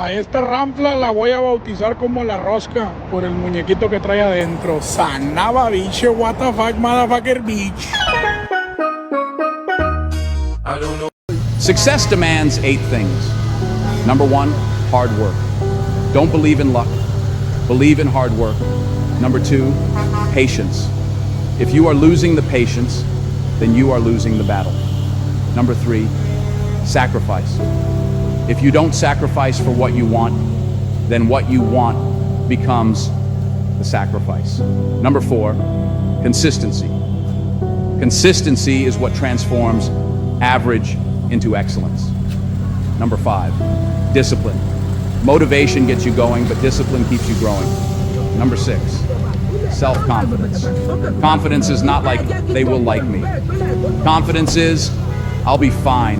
A esta ranfla la voy a bautizar como la rosca por el muñequito que trae adentro. Sanaba biche, what the fuck, motherfucker bitch. Success demands 8 things. Number 1, hard work. Don't believe in luck. Believe in hard work. Number 2, patience. If you are losing the patience, then you are losing the battle. Number 3, sacrifice. If you don't sacrifice for what you want, then what you want becomes the sacrifice. Number 4, consistency. Consistency is what transforms average into excellence. Number 5, discipline. Motivation gets you going, but discipline keeps you growing. Number 6, self-confidence. Confidence is not like they will like me. Confidence is I'll be fine.